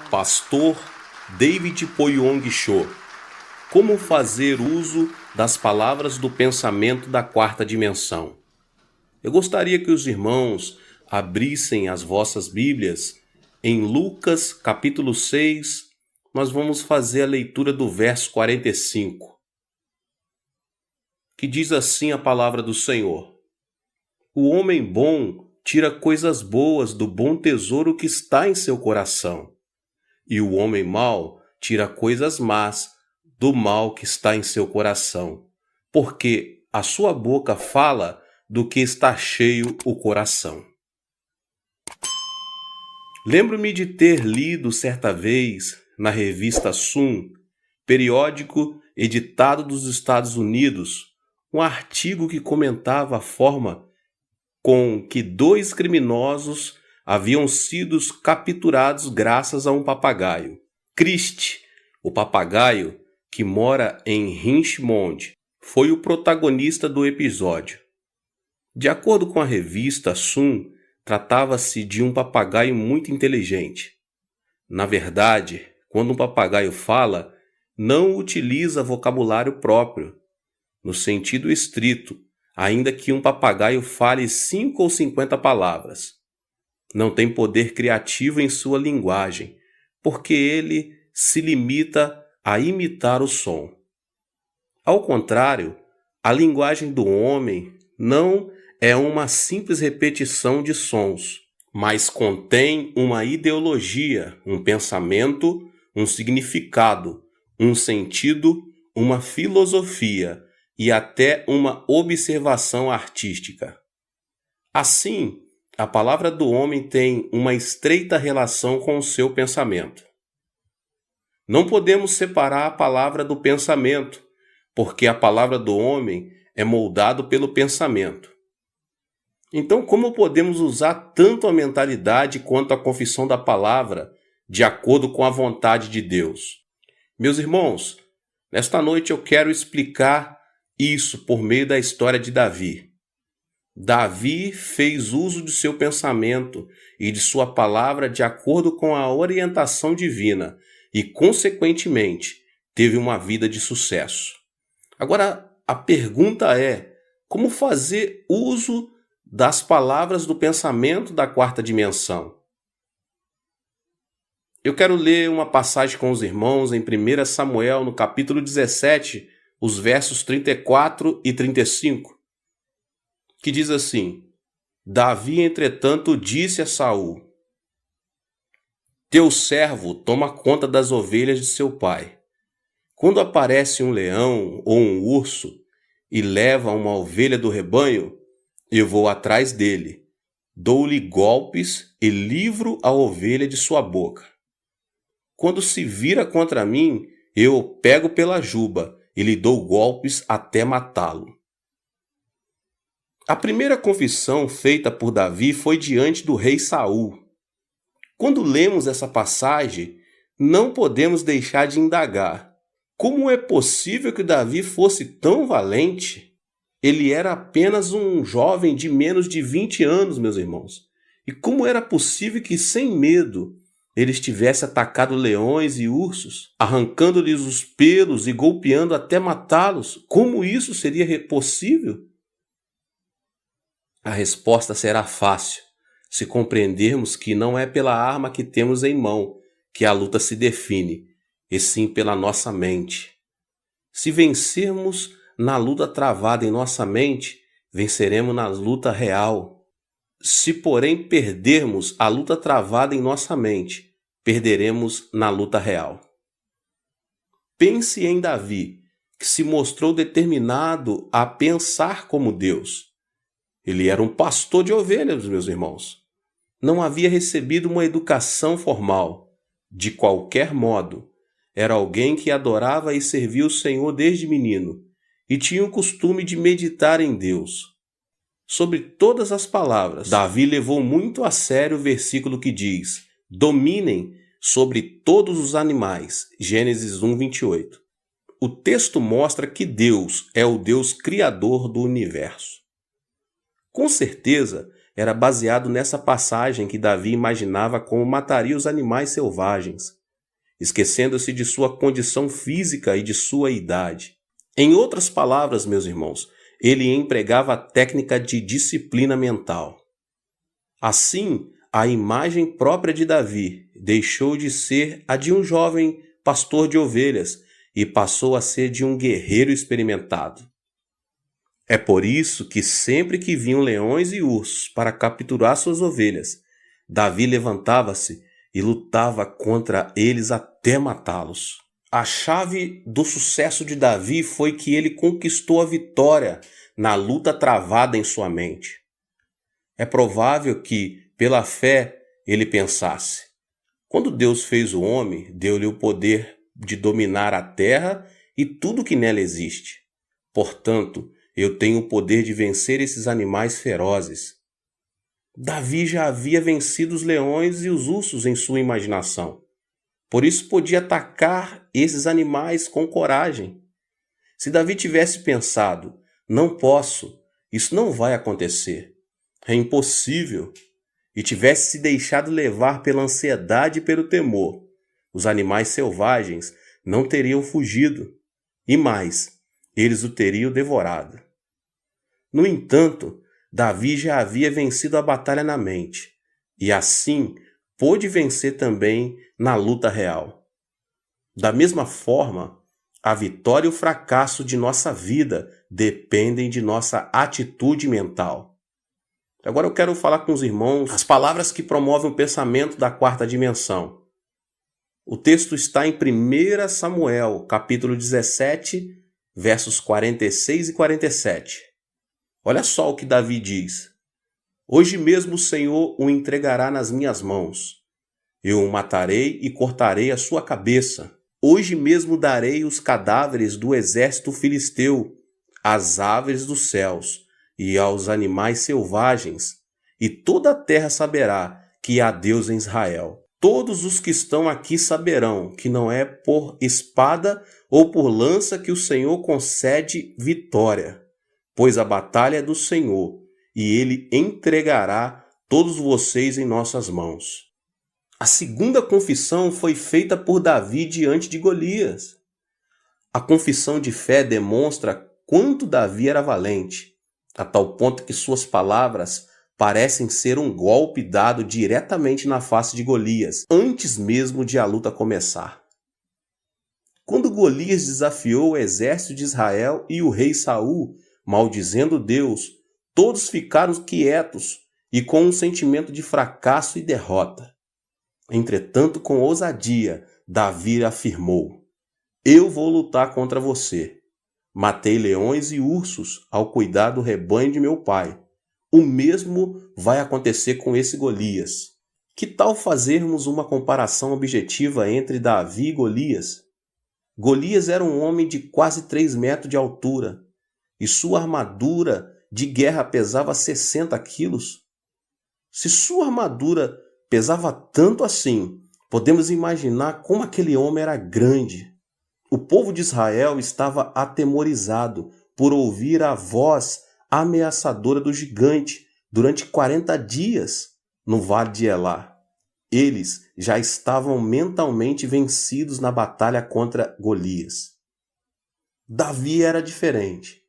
Pastor David Poyong Cho. Como fazer uso das palavras do pensamento da quarta dimensão? Eu gostaria que os irmãos abrissem as vossas Bíblias em Lucas capítulo 6. Nós vamos fazer a leitura do verso 45, que diz assim a palavra do Senhor: O homem bom tira coisas boas do bom tesouro que está em seu coração, e o homem mau tira coisas más do mal que está em seu coração, porque a sua boca fala do que está cheio o coração. Lembro-me de ter lido certa vez na revista Sun, periódico editado dos Estados Unidos, um artigo que comentava a forma com que 2 criminosos haviam sido capturados graças a um papagaio. Christie, o papagaio que mora em Richmond, foi o protagonista do episódio. De acordo com a revista Sun, tratava-se de um papagaio muito inteligente. Na verdade, quando um papagaio fala, não utiliza vocabulário próprio, no sentido estrito, ainda que um papagaio fale 5 ou 50 palavras. Não tem poder criativo em sua linguagem, porque ele se limita a imitar o som. Ao contrário, a linguagem do homem não é uma simples repetição de sons, mas contém uma ideologia, um pensamento, um significado, um sentido, uma filosofia e até uma observação artística. Assim, a palavra do homem tem uma estreita relação com o seu pensamento. Não podemos separar a palavra do pensamento, porque a palavra do homem é moldado pelo pensamento. Então, como podemos usar tanto a mentalidade quanto a confissão da palavra de acordo com a vontade de Deus? Meus irmãos, nesta noite eu quero explicar isso por meio da história de Davi. Davi fez uso de seu pensamento e de sua palavra de acordo com a orientação divina e, consequentemente, teve uma vida de sucesso. Agora, a pergunta é: como fazer uso das palavras do pensamento da quarta dimensão? Eu quero ler uma passagem com os irmãos em 1 Samuel, no capítulo 17, os versos 34 e 35, que diz assim: Davi, entretanto, disse a Saul: Teu servo toma conta das ovelhas de seu pai. Quando aparece um leão ou um urso e leva uma ovelha do rebanho, eu vou atrás dele, dou-lhe golpes e livro a ovelha de sua boca. Quando se vira contra mim, eu o pego pela juba e lhe dou golpes até matá-lo. A primeira confissão feita por Davi foi diante do rei Saul. Quando lemos essa passagem, não podemos deixar de indagar: como é possível que Davi fosse tão valente? Ele era apenas um jovem de menos de 20 anos, meus irmãos. E como era possível que, sem medo, ele estivesse atacado leões e ursos, arrancando-lhes os pelos e golpeando até matá-los? Como isso seria possível? A resposta será fácil, se compreendermos que não é pela arma que temos em mão que a luta se define, e sim pela nossa mente. Se vencermos na luta travada em nossa mente, venceremos na luta real. Se, porém, perdermos a luta travada em nossa mente, perderemos na luta real. Pense em Davi, que se mostrou determinado a pensar como Deus. Ele era um pastor de ovelhas, meus irmãos. Não havia recebido uma educação formal. De qualquer modo, era alguém que adorava e servia o Senhor desde menino e tinha o costume de meditar em Deus. Sobre todas as palavras, Davi levou muito a sério o versículo que diz: dominem sobre todos os animais. Gênesis 1, 28. O texto mostra que Deus é o Deus criador do universo. Com certeza, era baseado nessa passagem que Davi imaginava como mataria os animais selvagens, esquecendo-se de sua condição física e de sua idade. Em outras palavras, meus irmãos, ele empregava a técnica de disciplina mental. Assim, a imagem própria de Davi deixou de ser a de um jovem pastor de ovelhas e passou a ser de um guerreiro experimentado. É por isso que sempre que vinham leões e ursos para capturar suas ovelhas, Davi levantava-se e lutava contra eles até matá-los. A chave do sucesso de Davi foi que ele conquistou a vitória na luta travada em sua mente. É provável que, pela fé, ele pensasse: quando Deus fez o homem, deu-lhe o poder de dominar a terra e tudo que nela existe. Portanto, eu tenho o poder de vencer esses animais ferozes. Davi já havia vencido os leões e os ursos em sua imaginação. Por isso podia atacar esses animais com coragem. Se Davi tivesse pensado: não posso, isso não vai acontecer, é impossível, e tivesse se deixado levar pela ansiedade e pelo temor, os animais selvagens não teriam fugido, e mais, eles o teriam devorado. No entanto, Davi já havia vencido a batalha na mente, e assim pôde vencer também na luta real. Da mesma forma, a vitória e o fracasso de nossa vida dependem de nossa atitude mental. Agora eu quero falar com os irmãos as palavras que promovem o pensamento da quarta dimensão. O texto está em 1 Samuel, capítulo 17, versos 46 e 47. Olha só o que Davi diz: hoje mesmo o Senhor o entregará nas minhas mãos. Eu o matarei e cortarei a sua cabeça. Hoje mesmo darei os cadáveres do exército filisteu, às aves dos céus e aos animais selvagens, e toda a terra saberá que há Deus em Israel. Todos os que estão aqui saberão que não é por espada ou por lança que o Senhor concede vitória, pois a batalha é do Senhor, e ele entregará todos vocês em nossas mãos. A segunda confissão foi feita por Davi diante de Golias. A confissão de fé demonstra quanto Davi era valente, a tal ponto que suas palavras parecem ser um golpe dado diretamente na face de Golias, antes mesmo de a luta começar. Quando Golias desafiou o exército de Israel e o rei Saul, maldizendo Deus, todos ficaram quietos e com um sentimento de fracasso e derrota. Entretanto, com ousadia, Davi afirmou: eu vou lutar contra você. Matei leões e ursos ao cuidar do rebanho de meu pai. O mesmo vai acontecer com esse Golias. Que tal fazermos uma comparação objetiva entre Davi e Golias? Golias era um homem de quase 3 metros de altura, e sua armadura de guerra pesava 60 quilos. Se sua armadura pesava tanto assim, podemos imaginar como aquele homem era grande. O povo de Israel estava atemorizado por ouvir a voz ameaçadora do gigante durante 40 dias no vale de Elá. Eles já estavam mentalmente vencidos na batalha contra Golias. Davi era diferente.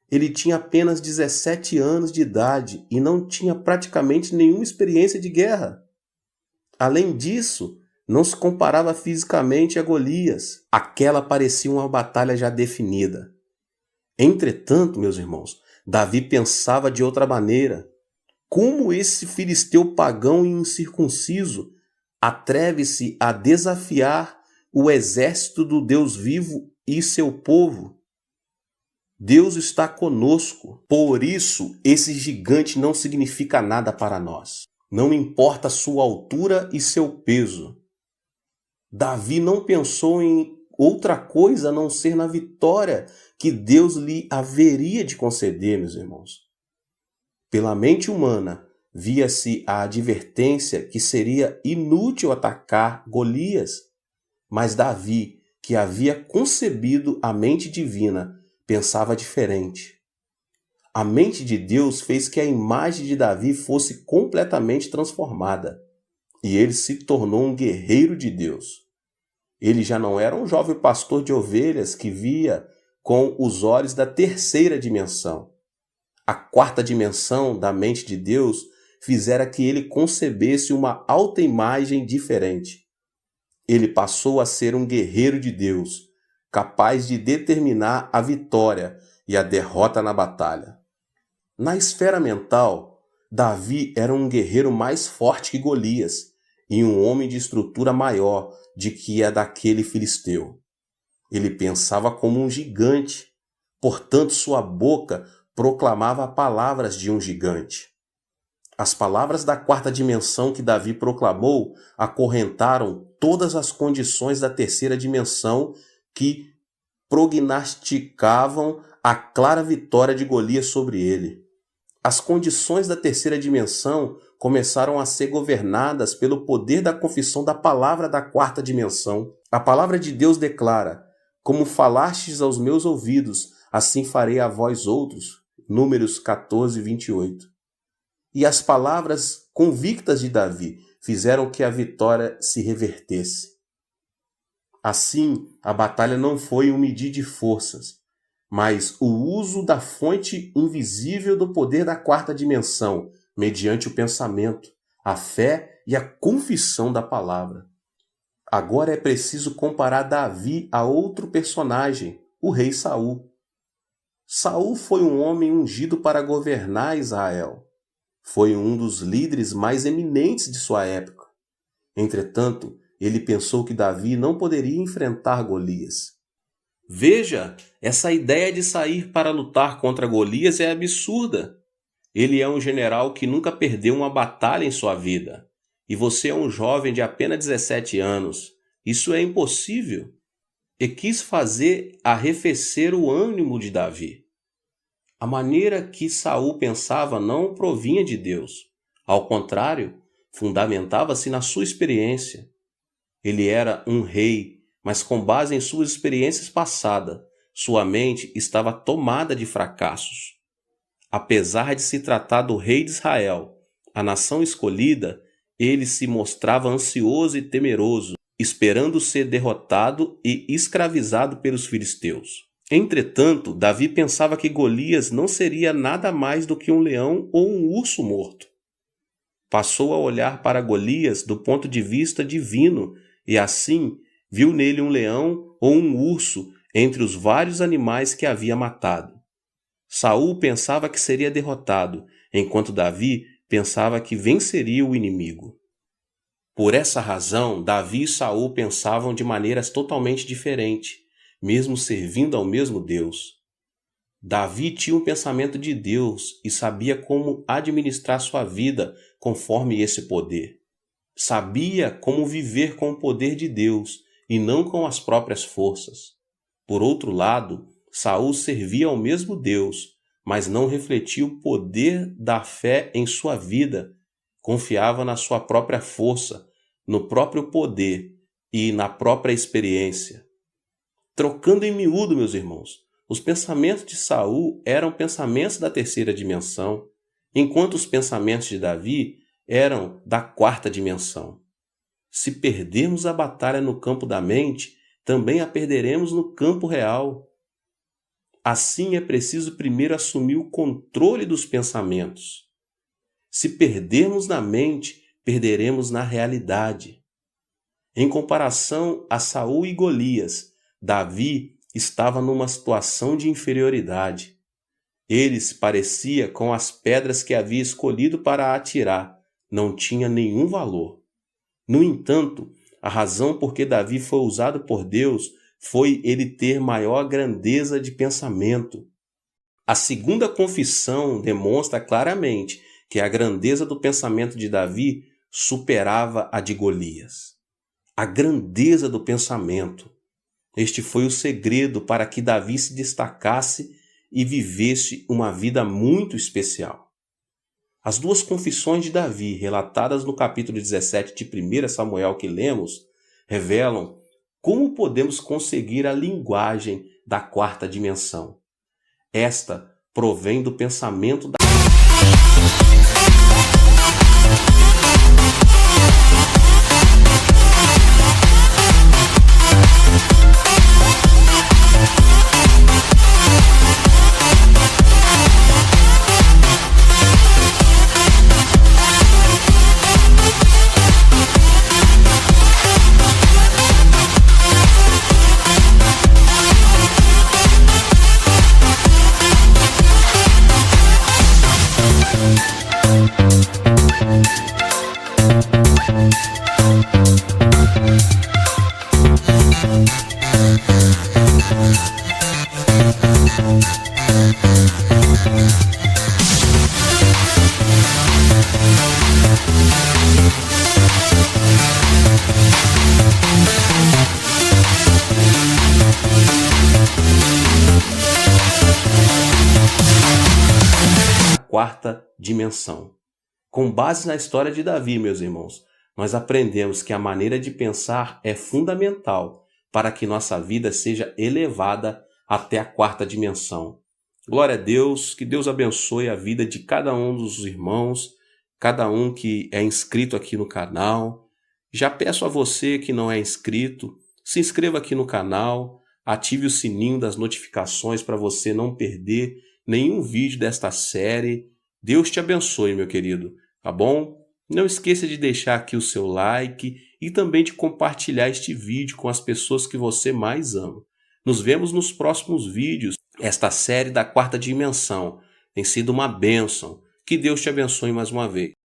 Ele tinha apenas 17 anos de idade e não tinha praticamente nenhuma experiência de guerra. Além disso, não se comparava fisicamente a Golias. Aquela parecia uma batalha já definida. Entretanto, meus irmãos, Davi pensava de outra maneira. Como esse filisteu pagão e incircunciso atreve-se a desafiar o exército do Deus vivo e seu povo? Deus está conosco. Por isso, esse gigante não significa nada para nós. Não importa sua altura e seu peso. Davi não pensou em outra coisa a não ser na vitória que Deus lhe haveria de conceder, meus irmãos. Pela mente humana, via-se a advertência que seria inútil atacar Golias, mas Davi, que havia concebido a mente divina, pensava diferente. A mente de Deus fez que a imagem de Davi fosse completamente transformada, e ele se tornou um guerreiro de Deus. Ele já não era um jovem pastor de ovelhas que via com os olhos da terceira dimensão. A quarta dimensão da mente de Deus fizera que ele concebesse uma alta imagem diferente. Ele passou a ser um guerreiro de Deus, capaz de determinar a vitória e a derrota na batalha. Na esfera mental, Davi era um guerreiro mais forte que Golias e um homem de estrutura maior de que a daquele filisteu. Ele pensava como um gigante, portanto sua boca proclamava palavras de um gigante. As palavras da quarta dimensão que Davi proclamou acorrentaram todas as condições da terceira dimensão que prognosticavam a clara vitória de Golias sobre ele. As condições da terceira dimensão começaram a ser governadas pelo poder da confissão da palavra da quarta dimensão. A palavra de Deus declara: como falastes aos meus ouvidos, assim farei a vós outros. Números 14, 28. E as palavras convictas de Davi fizeram que a vitória se revertesse. Assim, a batalha não foi um medir de forças, mas o uso da fonte invisível do poder da quarta dimensão, mediante o pensamento, a fé e a confissão da palavra. Agora é preciso comparar Davi a outro personagem, o rei Saul. Saul foi um homem ungido para governar Israel. Foi um dos líderes mais eminentes de sua época. Entretanto, ele pensou que Davi não poderia enfrentar Golias. Veja, essa ideia de sair para lutar contra Golias é absurda. Ele é um general que nunca perdeu uma batalha em sua vida. E você é um jovem de apenas 17 anos. Isso é impossível. E quis fazer arrefecer o ânimo de Davi. A maneira que Saul pensava não provinha de Deus. Ao contrário, fundamentava-se na sua experiência. Ele era um rei, mas com base em suas experiências passadas, sua mente estava tomada de fracassos. Apesar de se tratar do rei de Israel, a nação escolhida, ele se mostrava ansioso e temeroso, esperando ser derrotado e escravizado pelos filisteus. Entretanto, Davi pensava que Golias não seria nada mais do que um leão ou um urso morto. Passou a olhar para Golias do ponto de vista divino e assim viu nele um leão ou um urso entre os vários animais que havia matado. Saul pensava que seria derrotado, enquanto Davi pensava que venceria o inimigo. Por essa razão, Davi e Saul pensavam de maneiras totalmente diferentes, mesmo servindo ao mesmo Deus. Davi tinha um pensamento de Deus e sabia como administrar sua vida conforme esse poder. Sabia como viver com o poder de Deus e não com as próprias forças. Por outro lado, Saul servia ao mesmo Deus, mas não refletia o poder da fé em sua vida. Confiava na sua própria força, no próprio poder e na própria experiência. Trocando em miúdo, meus irmãos, os pensamentos de Saul eram pensamentos da terceira dimensão, enquanto os pensamentos de Davi eram da quarta dimensão. Se perdermos a batalha no campo da mente, também a perderemos no campo real. Assim é preciso primeiro assumir o controle dos pensamentos. Se perdermos na mente, perderemos na realidade. Em comparação a Saul e Golias, Davi estava numa situação de inferioridade. Ele se parecia com as pedras que havia escolhido para atirar, não tinha nenhum valor. No entanto, a razão por que Davi foi usado por Deus foi ele ter maior grandeza de pensamento. A segunda confissão demonstra claramente que a grandeza do pensamento de Davi superava a de Golias. A grandeza do pensamento. Este foi o segredo para que Davi se destacasse e vivesse uma vida muito especial. As duas confissões de Davi, relatadas no capítulo 17 de 1 Samuel que lemos, revelam como podemos conseguir a linguagem da quarta dimensão. Esta provém do pensamento da quarta dimensão. Com base na história de Davi, meus irmãos, nós aprendemos que a maneira de pensar é fundamental para que nossa vida seja elevada até a quarta dimensão. Glória a Deus, que Deus abençoe a vida de cada um dos irmãos, cada um que é inscrito aqui no canal. Já peço a você que não é inscrito, se inscreva aqui no canal, ative o sininho das notificações para você não perder nenhum vídeo desta série. Deus te abençoe, meu querido, tá bom? Não esqueça de deixar aqui o seu like e também de compartilhar este vídeo com as pessoas que você mais ama. Nos vemos nos próximos vídeos. Esta série da quarta dimensão tem sido uma bênção. Que Deus te abençoe mais uma vez.